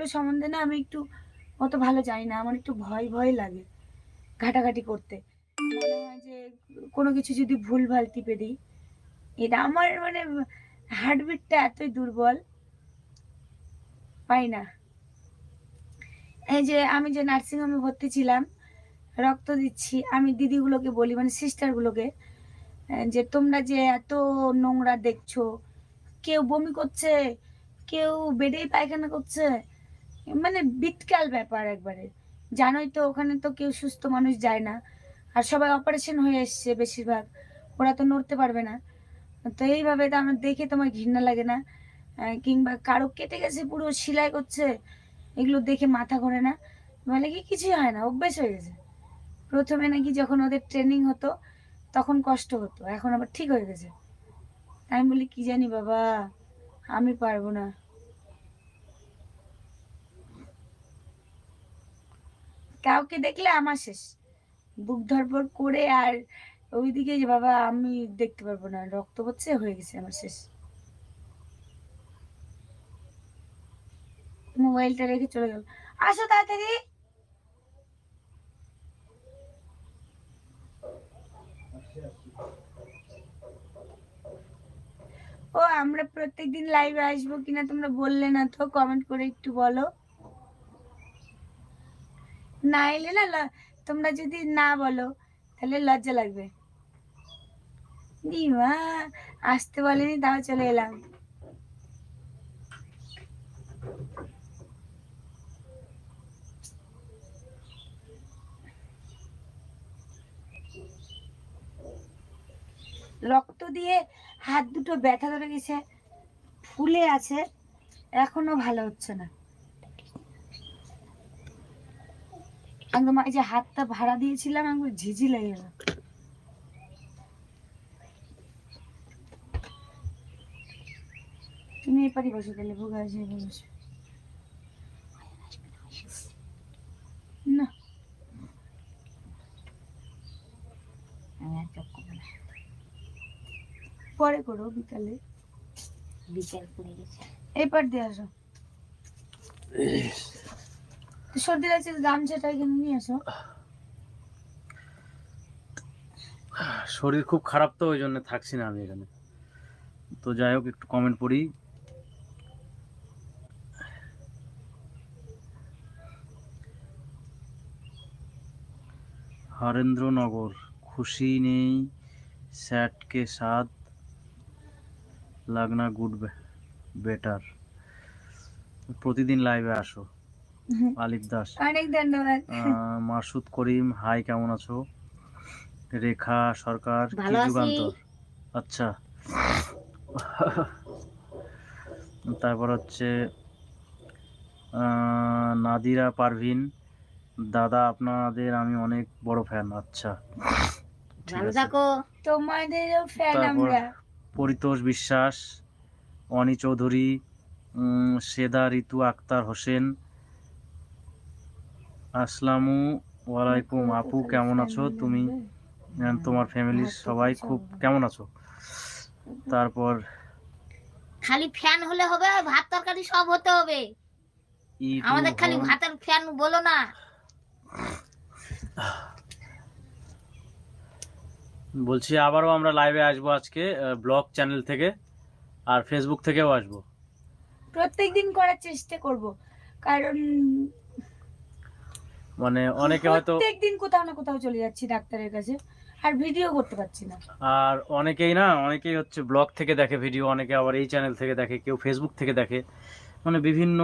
এগুলো সম্বন্ধে না আমি একটু অত ভালো জানি না, আমার একটু ভয় ভয় লাগে ঘাটাঘাটি করতে। মনে হয় যে কোনো কিছু যদি ভুলভাল টিপে দিই, এটা আমার মানে হার্টবিটটা এতই দুর্বল, পাই না। এই যে আমি যে নার্সিংহোমে ভর্তি ছিলাম, রক্ত দিচ্ছি, আমি দিদিগুলোকে বলি মানে সিস্টারগুলোকে যে তোমরা যে এত নোংরা দেখছো, কেউ বমি করছে, কেউ বেডেই পায়খানা করছে, মানে বিটকাল ব্যাপার একবারে। জানোই তো ওখানে তো কেউ সুস্থ মানুষ যায় না, আর সবাই অপারেশন হয়ে এসছে বেশিরভাগ, ওরা তো নড়তে পারবে না। তো এইভাবে তো আমার দেখে তোমার ঘৃণা লাগে না? কিংবা কারো কেটে গেছে পুরো সেলাই করছে, এগুলো দেখে মাথা ঘোরে না? বলে কি কিছুই হয় না, অভ্যেস হয়ে গেছে। প্রথমে নাকি যখন ওদের ট্রেনিং হতো তখন কষ্ট হতো, এখন আবার ঠিক হয়ে গেছে। আমি বলি কি জানি বাবা, আমি পারবো না। কাউকে দেখলে আমার শেষ, বুক ধরপড় করে আর ওইদিকে যে বাবা আমি দেখতে পারবো না, রক্ত পড়ছে, হয়ে গেছে আমার শেষ। মোবাইলটা রেখে চলে গেল। আসো তাড়াতাড়ি। ও আমরা প্রত্যেকদিন লাইভে আসবো কিনা তোমরা বললে না তো, কমেন্ট করে একটু বলো। না এলে না, তোমরা যদি না বলো তাহলে লজ্জা লাগবে। মা আসতে বলেনি তাও চলে এলাম। রক্ত দিয়ে হাত দুটো ব্যথা ধরে গেছে, ফুলে আছে, এখনো ভালো হচ্ছে না একদম। এই যে হাতটা ভাড়া দিয়েছিলাম একবার ঝিঝি লেগে গেল। তুমি এপারই বসো তাহলে, ভোগ আছে বসো না। পরে করো, বিকালে, বিকাল পড়ে গেছে, এপার দিয়ে আসো। সর্দি লাগছে, গামছাটা এখানে নিয়ে আসো। শরীর খুব খারাপ তো, ওই জন্য থাকছি না আমি এখানে। তো যাই হোক, একটু কমেন্ট পড়ি। হরেন্দ্রনগর, খুশি নেই স্যাট কে সাথ লাগনা গুড বেটার। প্রতিদিন লাইভে আসো। আলিফ দাস, অনেক ধন্যবাদ। মাসুদ করিম, হাই কেমন আছো? রেখা সরকার, কি যুগান্তর, আচ্ছা। তারপর হচ্ছে নাদিরা পারভিন, দাদা আপনাদের আমি অনেক বড় ফ্যান। আচ্ছা, ঠিক আছে, তোমাদেরও ফ্যান তারপর আমরা। পরিতোষ বিশ্বাস, অনি চৌধুরী, সেদা ঋতু আক্তার হোসেন, আসসালামু আলাইকুম আপু, কেমন আছো তুমি? তোমার ফ্যামিলির সবাই খুব কেমন আছো? তারপর খালি ফ্যান হলে হবে, ভাত তরকারি সব হতে হবে, আমাদের খালি ভাতের ফ্যান বলো না। বলছি আবারও আমরা লাইভে আসবো আজকে, ব্লগ চ্যানেল থেকে আর ফেসবুক থেকেও আসবো। প্রত্যেকদিন করার চেষ্টা করব, কারণ মানে অনেকে হয়তো প্রত্যেকদিন কোথাও না কোথাও চলে যাচ্ছি ডাক্তারের কাছে, আর ভিডিও করতে পারছি না। আর অনেকেই হচ্ছে ব্লগ থেকে দেখে ভিডিও, অনেকে আবার এই চ্যানেল থেকে দেখে, কেউ ফেসবুক থেকে দেখে, মানে বিভিন্ন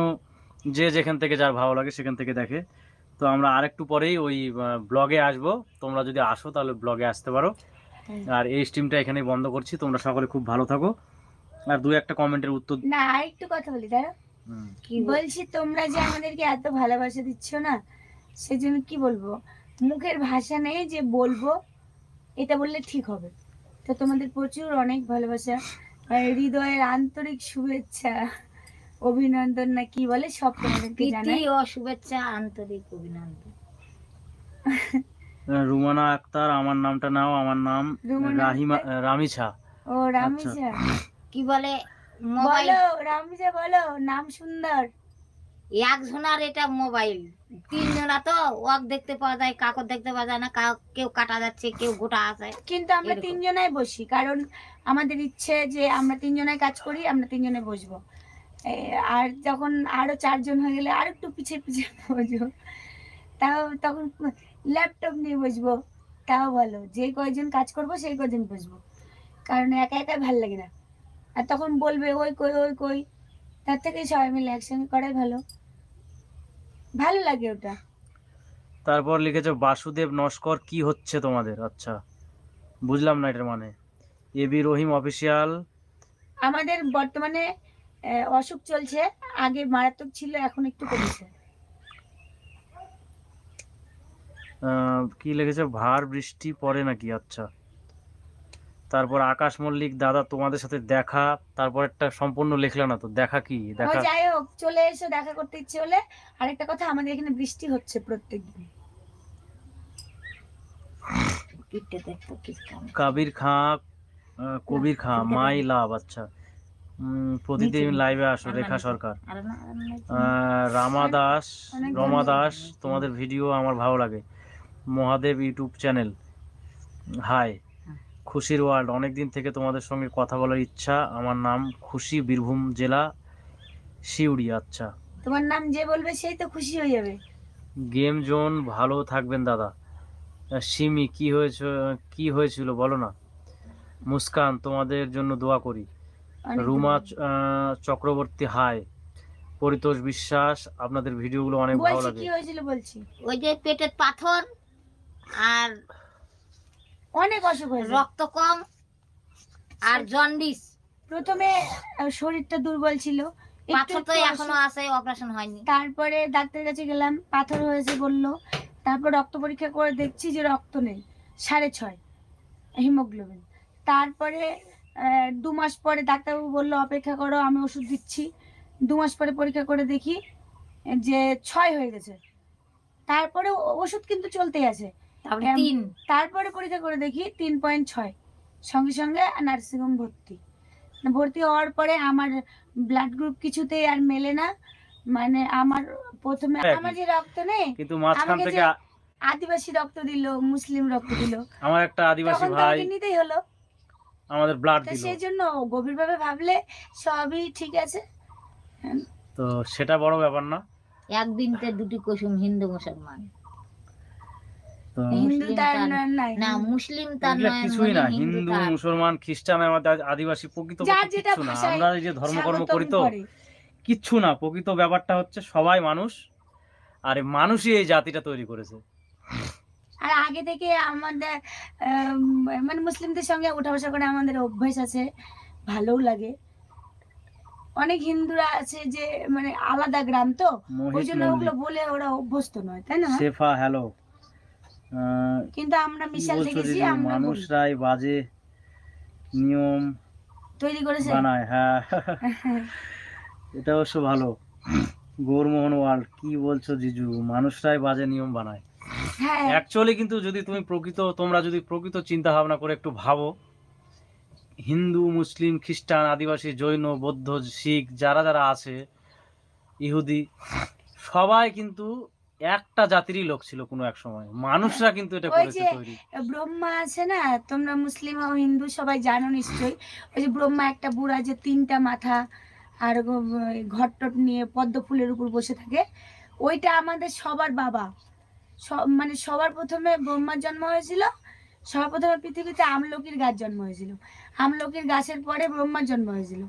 যে যেখান থেকে যার ভালো লাগে সেখান থেকে দেখে। তো আমরা আরেকটু পরেই ওই ব্লগে আসবো, তোমরা যদি আসো তাহলে ব্লগে আসতে পারো। আর এই স্ট্রিমটা এখানেই বন্ধ করছি, তোমরা সকলে খুব ভালো থাকো। আর দুই একটা কমেন্টের উত্তর না, আরেকটু কথা বলি দাঁড়া। বলছি তোমরা যে আমাদেরকে এত ভালোবাসা দিচ্ছ না, সেজন্য কি বলবো, মুখের ভাষা নেই যে বলবো এটা বললে ঠিক হবে। তো তোমাদের প্রচুর অনেক ভালোবাসা, হৃদয়ের আন্তরিক শুভেচ্ছা, অভিনন্দন না কি বলে, সব তোমাদেরকে জানাই। ও শুভেচ্ছা, আন্তরিক অভিনন্দন। রুমানা আক্তার, আমার নামটা নাও, আমার নাম রামিছা। ও রামিজা, কি বলে বলো রামিজা, বলো নাম সুন্দর। একজনার এটা মোবাইল, তিনজনা তো ওয়াক দেখতে পাওয়া যায়, কাকর দেখতে পাওয়া যায় না, কেউ কাটা যাচ্ছে, কেউ গোটা আছে। কিন্তু আমরা এরকম। তিনজনাই বসি, কারণ আমাদের ইচ্ছে যে আমরা তিনজনাই কাজ করি, আমরা তিনজনে বসবো। আর যখন আরো 4 জন হয়ে গেলে আর একটু পিছিয়ে পিছিয়ে বসবো, তাও তখন ল্যাপটপ নিয়ে বসবো, তাও ভালো। যে কয়জন কাজ করবো সেই কয়জন বসবো, কারণ একা একা ভাল লাগে না। আর তখন বলবে ওই কই ওই কই, তার থেকে সবাই মিলে একসঙ্গে করাই ভালো, ভালো লাগে ওটা। তারপর লিখেছো বাসুদেব নস্কর, কি হচ্ছে তোমাদের? আচ্ছা, বুঝলাম না এটার মানে। এবি রহিম অফিসিয়াল। আমাদের বর্তমানে অসুখ চলছে, আগে মারাত্মক ছিল, এখন একটু কমেছে। কি লিখেছে, ভার বৃষ্টি পড়ে নাকি? আচ্ছা। তারপর আকাশ মল্লিক, দাদা তোমাদের সাথে দেখা। তারপর একটা সম্পূর্ণ লিখলে না তো, দেখা কি? ও দেখা যাই হোক, চলে এসো, দেখা করতে ইচ্ছে হলে। আরেকটা কথা, আমাদের এখানে বৃষ্টি হচ্ছে প্রত্যেকদিন। কাবির খাঁ, কবির খাঁ, মাই লাভ। আচ্ছা, প্রতিদিন লাইভে আসো রেখা সরকার। রমা দাস, তোমাদের ভিডিও আমার ভালো লাগে। Mahadev YouTube channel, hi. খুশির ওয়ার্ল্ড, অনেকদিন থেকে তোমাদের সঙ্গে কথা বলার ইচ্ছা। আমার নাম খুশি, বীরভূম জেলা, শিউড়ি। আচ্ছা, তোমার নাম যে বলবে সেই তো খুশি হয়ে যাবে। গেম জোন, ভালো থাকবেন দাদা। সিমি, কি হয়েছিল বলো না। মুস্কান, তোমাদের জন্য দোয়া করি। অনেক রুমা ধন্যবাদ। চক্রবর্তী, হাই। পরিতোষ বিশ্বাস, আপনাদের ভিডিওগুলো অনেক ভালো বলছি লাগে। কি হয়েছিল বলছি, ওই যে পেটের পাথর আর অনেক অসুখ হয়েছে। রক্ত কম আর জন্ডিস। প্রথমে শরীরটা দুর্বল ছিল, একটু পাথর তো একটু এখনো অসুখ। আছে, অপারেশন হয়নি। তারপরে ডাক্তারের কাছে গেলাম, পাথর হয়েছে বললো। তারপর রক্ত পরীক্ষা করে দেখছি যে রক্ত নেই, 6.5 হিমোগ্লোবিন। তারপরে 2 মাস পরে ডাক্তারবাবু বললো অপেক্ষা করো, আমি ওষুধ দিচ্ছি। 2 মাস পরে পরীক্ষা করে দেখি যে 6 হয়ে গেছে। তারপরে ওষুধ কিন্তু চলতেই আছে। তারপরে 3। তারপরে পরীক্ষা করে দেখি 3.6। সঙ্গে সঙ্গে নার্সিংহোম ভর্তি হওয়ার পরে আমার ব্লাড গ্রুপ কিছুতেই আর মেলে না। মানে আমার প্রথমে আমার যে রক্ত নেই, কিন্তু মাঝখান আমাকে থেকে যে আদিবাসী রক্ত দিল, মুসলিম রক্ত দিল, আমার একটা আদিবাসী তখন তো ভাই আমাকে নিতেই হলো। আমাদের ব্লাড তো দিল, সেই জন্য গভীরভাবে ভাবলে সবই ঠিক আছে। তো সেটা বড় ব্যাপার না। একদিনতে দুটি কুসুম, হিন্দু মুসলমান। তো হিন্দু তার নাই, না, মুসলিম তার এগুলা নয়, কিছুই না। হিন্দু হিন্দু তার। মুসলমান খ্রিস্টান আমাদের আদিবাসী প্রকৃত যার যেটা কিচ্ছু না। ভাষায় আমরা এই যে ধর্মকর্ম স্বাগতম করি তো করে। কিচ্ছু না। প্রকৃত ব্যাপারটা হচ্ছে সবাই মানুষ, আর এই মানুষই এই জাতিটা তৈরি করেছে। আর আগে থেকে আমাদের মানে মুসলিমদের সঙ্গে ওঠা বসা করে আমাদের অভ্যাস আছে, ভালোও লাগে। অনেক হিন্দুরা আছে যে মানে আলাদা গ্রাম, তো ওই মোহিত জন্য ওগুলো মল্লিক, বলে ওরা অভ্যস্ত নয়, তাই না? শেফা, হ্যালো। কিন্তু আমরা কি মিশাল বলছো থেকেছি, দিদি, আমরা বলি। মানুষরাই বাজে নিয়ম তৈরি করেছে। বানায়। হ্যাঁ, এটা অবশ্য ভালো। গৌরমোহন ওয়ার্ল্ড, কি বলছো জিজু, মানুষরাই বাজে নিয়ম বানায়। হ্যাঁ, অ্যাকচুয়ালি কিন্তু যদি তোমরা যদি প্রকৃত চিন্তা ভাবনা করে একটু ভাবো, হিন্দু, মুসলিম, খ্রিস্টান, আদিবাসী, জৈন, বৌদ্ধ, শিখ, যারা যারা আছে, ইহুদি, সবাই কিন্তু একটা জাতিরই লোক ছিল কোনো এক সময়। মানুষরা কিন্তু এটা ওই করেছে যে তৈরি। ব্রহ্মা আছে না, তোমরা মুসলিম ও হিন্দু সবাই জানো নিশ্চয়ই। ওই যে ব্রহ্মা একটা বুড়া, যে 3টা মাথা আর ঘটটট নিয়ে পদ্ম ফুলের উপর বসে থাকে, ওইটা আমাদের সবার বাবা। মানে সবার প্রথমে ব্রহ্মার জন্ম হয়েছিল, সবার প্রথমে পৃথিবীতে আমলকির গাছ জন্ম হয়েছিল, আমলকির গাছের পরে ব্রহ্মার জন্ম হয়েছিল।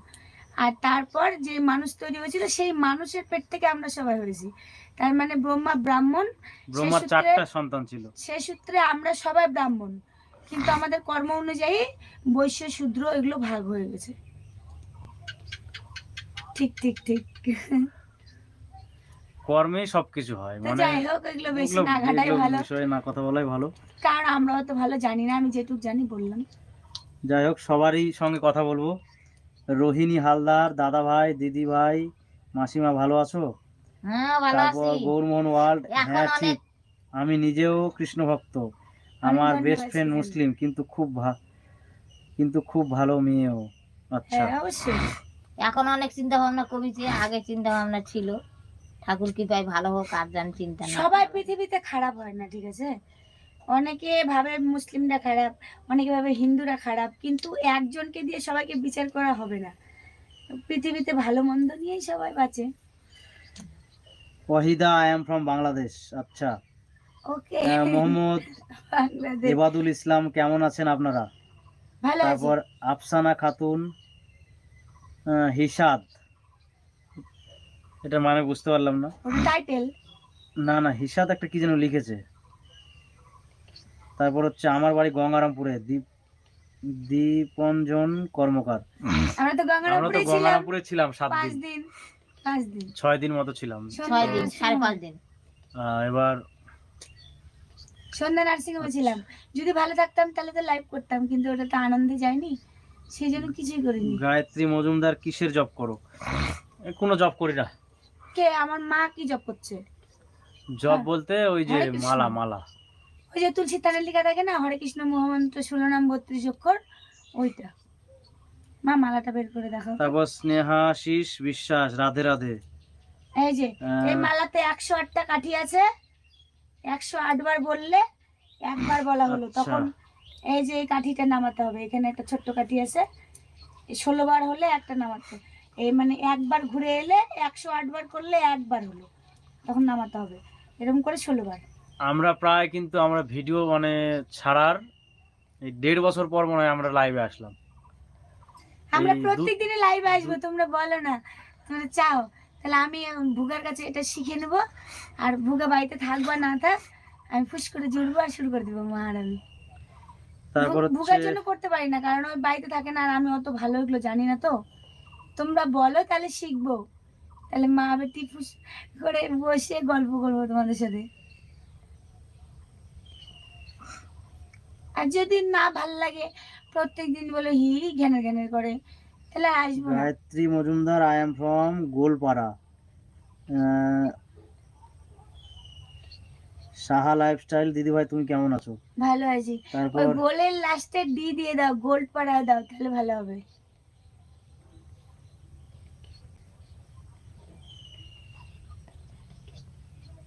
আর তারপর যে মানুষ তৈরি হয়েছিল, সেই মানুষের পেট থেকে আমরা সবাই হয়েছি। তার মানে ব্রহ্মা ব্রাহ্মণ, ব্রহ্মার 4টা সন্তান ছিল, সেই সূত্রে আমরা সবাই ব্রাহ্মণ। কিন্তু আমাদের কর্ম অনুযায়ী বৈশ্য, শূদ্র এগুলো ভাগ হয়ে গেছে। ঠিক ঠিক ঠিক। কর্মেই সবকিছু হয়। তো মানে যাই হোক, এগুলো বেশি না ঘাটাই এগুলো ভালো, বিষয়ে না কথা বলাই ভালো। কারণ আমরা অত ভালো জানি না, আমি যেটুকু জানি বললাম। যাই হোক, সবারই সঙ্গে কথা বলবো। রোহিণী হালদার, দাদা ভাই, দিদি ভাই, মাসিমা, ভালো আছো? হ্যাঁ, ভালো তারপর আছি। গৌরমোহন ওয়ার্ল্ড, এখন হ্যাঁ অনেক ঠিক, আমি নিজেও কৃষ্ণ ভক্ত। আমার ধন্যবাদ, বেস্ট ফ্রেন্ড সুজান। মুসলিম, কিন্তু খুব ভালো মেয়েও। আচ্ছা, হ্যাঁ অবশ্যই। এখন অনেক চিন্তা ভাবনা কমেছে, আগে চিন্তা ভাবনা ছিল। ঠাকুর কৃপায় ভালো হোক, আর যেন চিন্তা না সবাই করে। পৃথিবীতে খারাপ হয় না, ঠিক আছে? অনেকে ভাবে মুসলিমরা খারাপ, অনেকে ভাবে হিন্দুরা খারাপ, কিন্তু একজনকে দিয়ে সবাইকে বিচার করা হবে না। পৃথিবীতে ভালো মন্দ নিয়েই সবাই বাঁচে। Waheeda, I am from Bangladesh. আচ্ছা, ওকে। মোহাম্মদ বাংলাদেশ। এবাদুল ইসলাম, কেমন আছেন আপনারা? ভালো আছি। তারপর আফসানা খাতুন, হিসাদ, এটা মানে বুঝতে পারলাম না। ওটা টাইটেল। না না, হিসাদ একটা কি যেন লিখেছে। তারপর হচ্ছে আমার বাড়ি গঙ্গারামপুরে, দীপঞ্জন কর্মকার। আমরা তো আমরা তো গঙ্গারামপুরে ছিলাম গঙ্গারামপুরে ছিলাম 7 5 দিন, দিন 5 দিন 6 দিন মতো ছিলাম। 6 দিন, 5.5 দিন। এবার সন্ধ্যা নার্সিং হোমে ছিলাম। যদি ভালো থাকতাম তাহলে তো লাইভ করতাম, কিন্তু ওটা তো আনন্দে যায়নি, সেই জন্য কিছুই করিনি। গায়ত্রী মজুমদার, কিসের জব করো? কোনো জব করি না। কে? আমার মা কি জব করছে? জব বলতে ওই যে হরে কৃষ্ণ। মালা মালা, ওই যে তুলসী তারা লেখা থাকে না, হরে কৃষ্ণ মহামন্ত্র 16 নাম 32 অক্ষর, ওইটা। মা মালাটা বের করে দেখো। তারপর স্নেহাশিস বিশ্বাস, রাধে রাধে। এই যে এই মালাতে 108টা কাঠি আছে, 108 বার বললে একবার বলা হলো, আচ্ছা। তখন এই যে এই কাঠিটা নামাতে হবে। এখানে একটা ছোট্ট কাঠি আছে, 16 বার হলে একটা নামাতে, এই মানে একবার ঘুরে এলে 108 বার করলে একবার হলো, তখন নামাতে হবে, এরকম করে 16 বার। আমরা প্রায় কিন্তু আমরা ভিডিও মানে ছাড়ার এই 1.5 বছর পর মনে হয় আমরা লাইভে আসলাম। আমরা এই প্রত্যেক দিনে লাইভে আসবো, তোমরা বলো না, তোমরা চাও, তাহলে আমি ভুগার কাছে এটা শিখে নেব, আর ভুগা বাড়িতে থাকবা না থাক, আমি ফুস করে জুড়বো আর শুরু করে দেবো মা আর আমি। তারপর ভুগার হচ্ছে জন্য করতে পারি না, কারণ ওই বাড়িতে থাকে না, আর আমি অত ভালো এগুলো জানি না। তো তোমরা বলো তাহলে শিখবো, তাহলে মা বেটি ফুস করে বসে গল্প করবো তোমাদের সাথে। আর যদি না ভাল লাগে, প্রত্যেক দিন বলে হি ঘ্যানের ঘ্যানের করে, তাহলে আসবো না। Gayatri Majumdar, I am from Goalpara. Saha lifestyle, দিদি ভাই তুমি কেমন আছো? ভালো আছি। ওই তারপর গোলের লাস্টে ডি দিয়ে দাও, গোল্ড পাড়াও দাও, তাহলে ভালো হবে।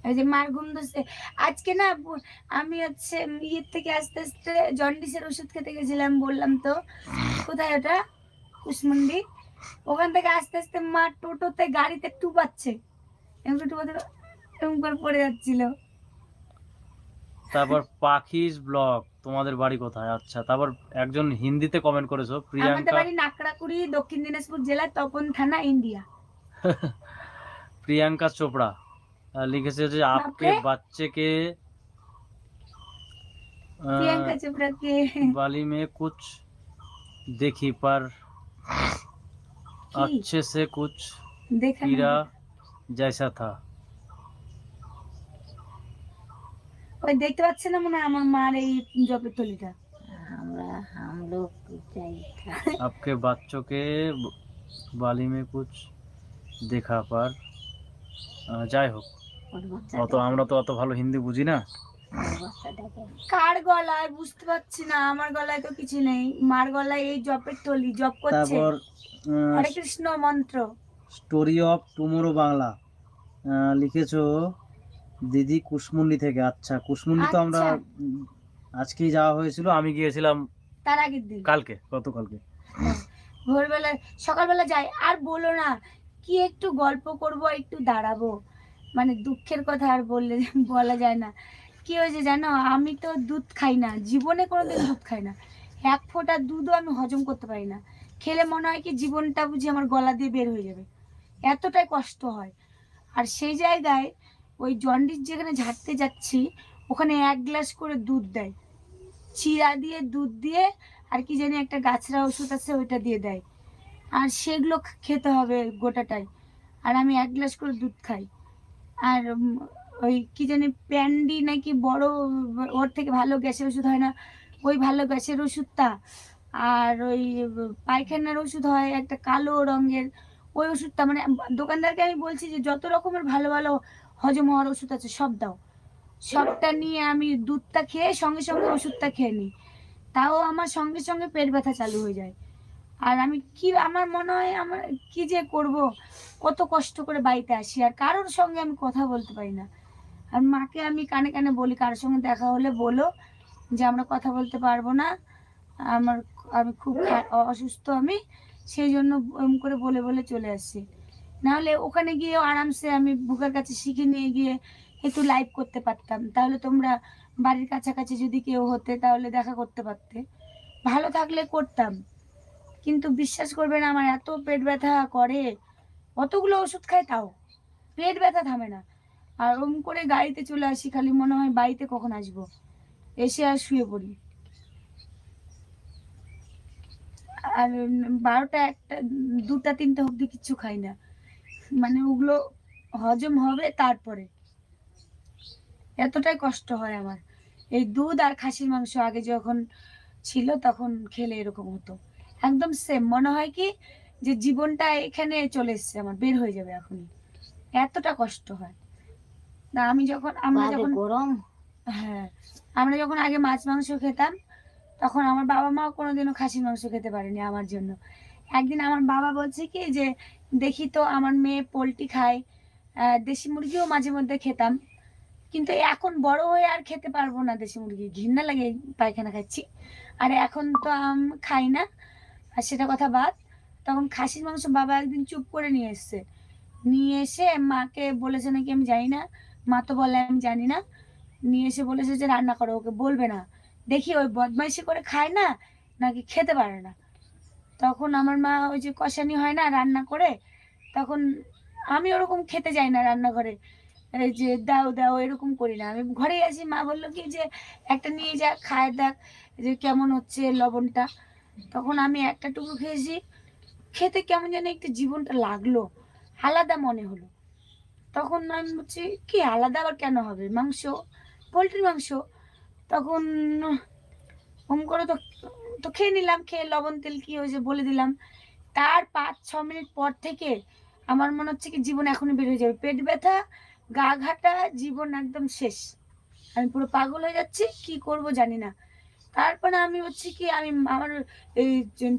এই যে মার ঘুম ধরছে আজকে না, আমি হচ্ছে ইয়ের থেকে আস্তে আস্তে জন্ডিসের ওষুধ খেতে গেছিলাম, বললাম তো। কোথায় ওটা? কুশমন্ডি। ওখান থেকে আস্তে আস্তে মা টোটোতে গাড়িতে টুপাচ্ছে, এমন টুপাতে এরকম করে পড়ে যাচ্ছিল। তারপর পাখিস ব্লগ, তোমাদের বাড়ি কোথায়? আচ্ছা, তারপর একজন হিন্দিতে কমেন্ট করেছো, আমাদের প্রিয়াঙ্কা। বাড়ি নাকড়াকুড়ি, দক্ষিণ দিনাজপুর জেলা, তপন থানা, ইন্ডিয়া। প্রিয়াঙ্কা চোপড়া লিখেছে যে আপকে বাপরে। বাচ্চে কে प्रियंका चोपड़ा के बाली में कुछ देखी पर अच्छे से कुछ देखा कीड़ा नहीं। जैसा था। ওই দেখতে পাচ্ছে না মনে হয় আমার মার এই জপের থলিটা। আমরা हम लोग চাই आपके बच्चों के बाली में कुछ देखा पर যাই হোক, অত আমরা তো অত ভালো হিন্দি বুঝি না। কার গলায় বুঝতে পারছি না, আমার গলায় তো কিছু নেই, মার গলায় এই জপের থলি, জপ করছে তারপর হরে কৃষ্ণ মন্ত্র। স্টোরি অফ টুমোরো বাংলা লিখেছো দিদি কুশমুন্ডি থেকে। আচ্ছা, কুশমুন্ডি তো আমরা আচ্ছা। আজকেই যাওয়া হয়েছিল, আমি গিয়েছিলাম তার আগের দিন গতকালকে। ভোরবেলা সকালবেলা যাই, আর বলো না, কি একটু গল্প করব, একটু দাঁড়াবো, মানে দুঃখের কথা আর বললে বলা যায় না। কি হয়েছে জানো, আমি তো দুধ খাই না, জীবনে কোনোদিন দুধ খাই না, এক ফোঁটা দুধও আমি হজম করতে পারি না, খেলে মনে হয় কি জীবনটা বুঝি আমার গলা দিয়ে বের হয়ে যাবে, এতটাই কষ্ট হয়। আর সেই জায়গায় ওই জন্ডিস যেখানে ঝাড়তে যাচ্ছি, ওখানে 1 গ্লাস করে দুধ দেয়, চিরা দিয়ে দুধ দিয়ে, আর কি জানি একটা গাছরা ওষুধ আছে ওইটা দিয়ে দেয়, আর সেগুলো খেতে হবে গোটাটাই, আর আমি 1 গ্লাস করে দুধ খাই। আর ওই কি জানি প্যান্ডি নাকি বড়, ওর থেকে ভালো গ্যাসের ওষুধ হয় না, ওই ভালো গ্যাসের ওষুধটা, আর ওই পায়খানার ওষুধ হয় একটা কালো রঙের, ওই ওষুধটা, মানে দোকানদারকে আমি বলছি যে যত রকমের ভালো ভালো হজম হওয়ার ওষুধ আছে সব দাও, সবটা নিয়ে আমি দুধটা খেয়ে সঙ্গে সঙ্গে ওষুধটা খেয়ে নিই, তাও আমার সঙ্গে সঙ্গে পেট ব্যথা চালু হয়ে যায়। আর আমি কি, আমার মনে হয় আমার কি যে করব, কত কষ্ট করে বাড়িতে আসি আর কারোর সঙ্গে আমি কথা বলতে পারি না। আর মাকে আমি কানে কানে বলি, কারোর সঙ্গে দেখা হলে বলো যে আমরা কথা বলতে পারবো না, আমার, আমি খুব অসুস্থ আমি, সেই জন্য এরকম করে বলে বলে চলে আসছি। নাহলে ওখানে গিয়ে আরামসে আমি বুকের কাছে শিখে নিয়ে গিয়ে একটু লাইভ করতে পারতাম, তাহলে তোমরা বাড়ির কাছাকাছি যদি কেউ হতে তাহলে দেখা করতে পারতে, ভালো থাকলে করতাম। কিন্তু বিশ্বাস করবে না, আমার এত পেট ব্যথা করে, অতগুলো ওষুধ খাই তাও পেট ব্যথা থামে না। আর ওম করে গাড়িতে চলে আসি, খালি মনে হয় বাড়িতে কখন আসবো, এসে আর শুয়ে পড়ি। আর 12টা 1টা 2টা 3টা অবধি কিচ্ছু খাই না, মানে ওগুলো হজম হবে তারপরে, এতটাই কষ্ট হয় আমার। এই দুধ আর খাসির মাংস আগে যখন ছিল তখন খেলে এরকম হতো, একদম সেম মনে হয় কি যে জীবনটা এখানে চলে এসছে আমার, বের হয়ে যাবে এখনই, এতটা কষ্ট হয়। না আমি যখন, আমরা বাইরে যখন, গরম। হ্যাঁ, আমরা যখন আগে মাছ মাংস খেতাম তখন আমার বাবা মাও কোনোদিনও খাসির মাংস খেতে পারেনি আমার জন্য। একদিন আমার বাবা বলছে কি যে দেখি তো আমার মেয়ে পোলট্রি খায়, দেশি মুরগিও মাঝে মধ্যে খেতাম, কিন্তু এখন বড় হয়ে আর খেতে পারবো না দেশি মুরগি, ঘৃণা লাগে, পায়খানা খাচ্ছি। আর এখন তো খাই না, আর সেটা কথা বাদ। তখন খাসির মাংস বাবা একদিন চুপ করে নিয়ে এসছে, নিয়ে এসে মাকে বলেছে নাকি আমি জানি না, মা তো বলে আমি জানি না, নিয়ে এসে বলেছে যে রান্না করো, ওকে বলবে না, দেখি ওই বদমাইশি করে খায় না নাকি খেতে পারে না। তখন আমার মা ওই যে কষানি হয় না রান্না করে, তখন আমি ওরকম খেতে যাই না রান্নাঘরে, এই যে দাও দাও এরকম করি না, আমি ঘরেই আছি। মা বললো কি যে একটা নিয়ে যা খায় দেখ যে কেমন হচ্ছে লবণটা, তখন আমি একটা টুকরো খেয়েছি, খেতে কেমন যেন একটু জীবনটা লাগলো, আলাদা মনে হলো। তখন আমি বলছি কি আলাদা আবার কেন হবে, মাংস, পোলট্রির মাংস। তখন ওম করে তো, তো খেয়ে নিলাম, খেয়ে লবণ তেল কি হয়েছে বলে দিলাম। তার 5-6 মিনিট পর থেকে আমার মনে হচ্ছে কি জীবন এখনই বের হয়ে যাবে, পেট ব্যথা, গা ঘাটা, জীবন একদম শেষ, আমি পুরো পাগল হয়ে যাচ্ছি, কি করব জানি না। তারপরে আমি হচ্ছে কি আমি আমার এই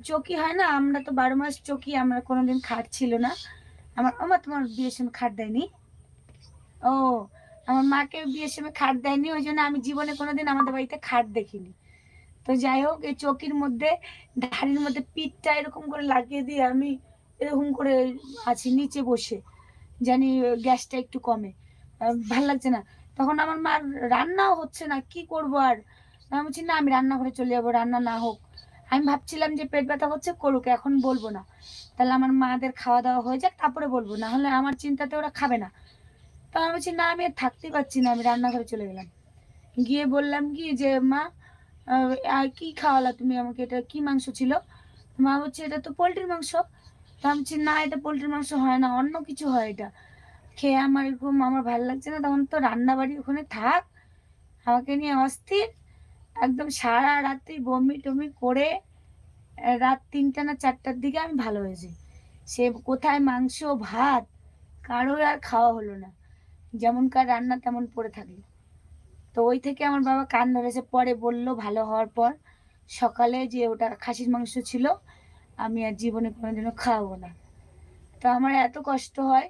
চকি হয় না, আমরা তো 12 মাস চকি, আমরা কোনোদিন খাট ছিল না আমার, আমার তোমার বিয়ের সময় খাট দেয়নি, ও আমার মাকে বিয়ের সময় খাট দেয়নি, ওই জন্য আমি জীবনে কোনোদিন আমাদের বাড়িতে খাট দেখিনি। তো যাই হোক, এই চকির মধ্যে ধাড়ির মধ্যে পিঠটা এরকম করে লাগিয়ে দিয়ে আমি এরকম করে আছি নিচে বসে, জানি গ্যাসটা একটু কমে, ভাল লাগছে না। তখন আমার মা, রান্নাও হচ্ছে না, কি করবো আর, আমি বলছি না আমি রান্নাঘরে চলে যাবো, রান্না না হোক। আমি ভাবছিলাম যে পেট ব্যথা হচ্ছে করুক, এখন বলবো না, তাহলে আমার মাদের খাওয়া দাওয়া হয়ে যাক তারপরে বলবো, না হলে আমার চিন্তাতে ওরা খাবে না। তো আমি বলছি না আমি আর থাকতেই পারছি না, আমি রান্নাঘরে চলে গেলাম, গিয়ে বললাম কি যে মা আর কি খাওয়ালা তুমি আমাকে, এটা কি মাংস ছিল? মা বলছে এটা তো পোলট্রির মাংস। তো আমি বলছি না এটা পোলট্রির মাংস হয় না, অন্য কিছু হয় এটা, খেয়ে আমার এরকম আমার ভালো লাগছে না, তখন তো রান্না বাড়ি ওখানে থাক, আমাকে নিয়ে অস্থির, একদম সারা রাত্রি বমি টমি করে রাত 3টা না 4টার দিকে আমি ভালো হয়েছি। সে কোথায় মাংস ভাত কারোর আর খাওয়া হলো না, যেমনকার রান্না তেমন পড়ে থাকলো। তো ওই থেকে আমার বাবা কান ধরেছে, পরে বলল ভালো হওয়ার পর সকালে যে ওটা খাসির মাংস ছিল, আমি আর জীবনে কোনোদিনও খাওয়াবো না। তো আমার এত কষ্ট হয়,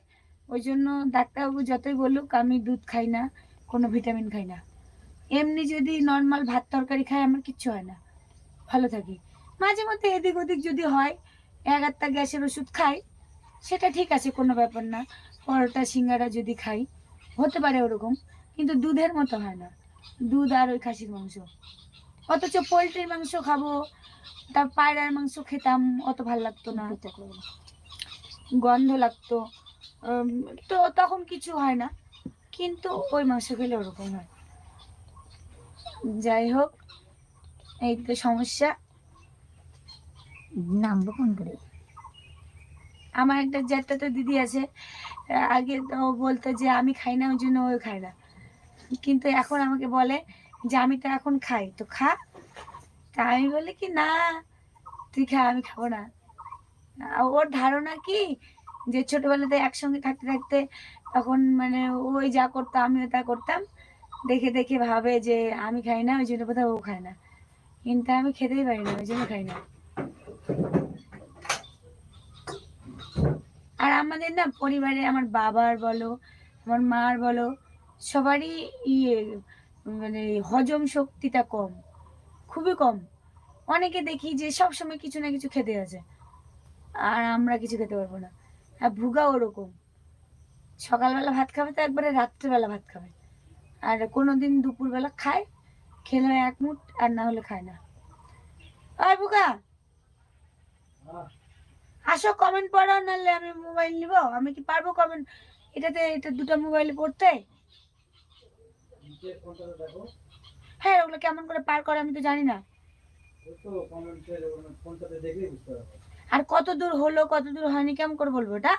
ওই জন্য ডাক্তারবাবু যতই বলুক আমি দুধ খাই না, কোনো ভিটামিন খাই না, এমনি যদি নর্মাল ভাত তরকারি খাই আমার কিচ্ছু হয় না, ভালো থাকি। মাঝে মধ্যে এদিক ওদিক যদি হয়, 1-8টা গ্যাসের ওষুধ খাই, সেটা ঠিক আছে, কোনো ব্যাপার না, পরোটা সিঙ্গারা যদি খাই হতে পারে ওরকম, কিন্তু দুধের মতো হয় না, দুধ আর ওই খাসির মাংস। অথচ পোলট্রির মাংস খাবো, তার পায়রার মাংস খেতাম, অত ভালো লাগতো না, গন্ধ লাগতো, উম, তো তখন কিছু হয় না, কিন্তু ওই মাংস খেলে ওরকম হয়। যাই হোক, এই তো সমস্যা। নামবো কোন করে? আমার একটা জ্যাঠাতো দিদি আছে, আগে তো ও বলতো যে আমি খাই না ওই জন্য ও খায় না, কিন্তু এখন আমাকে বলে যে আমি তো এখন খাই, তো খা। তা আমি বলি কি না তুই খা, আমি খাবো না। ওর ধারণা কি যে ছোটবেলাতে একসঙ্গে থাকতে থাকতে তখন মানে ওই যা করতো আমিও তা করতাম, দেখে দেখে ভাবে যে আমি খাই না ওই জন্য বোধহয় ও খায় না, কিন্তু আমি খেতেই পারি না ওই জন্য খাই না। আর আমাদের না পরিবারে আমার বাবার বলো আমার মার বলো সবারই ইয়ে মানে হজম শক্তিটা কম, খুবই কম। অনেকে দেখি যে সব সময় কিছু না কিছু খেতে আছে, আর আমরা কিছু খেতে পারবো না। আর ভুগা ওরকম, সকালবেলা ভাত খাবে তো একবারে রাত্রেবেলা ভাত খাবে, আর কোনোদিন দুপুরবেলা খায়, খেলে এক মুঠ আর না হলে খায় না। আর ভুগা আসো, কমেন্ট পড়ো, নাহলে আমি মোবাইল নিব। আমি কি পারবো কমেন্ট এটা দুটো মোবাইলে পড়তে? হ্যাঁ, ওগুলো কেমন করে পার করে আমি তো জানি না। আর কত দূর হলো কত দূর হয়নি কেমন করে বলবো এটা?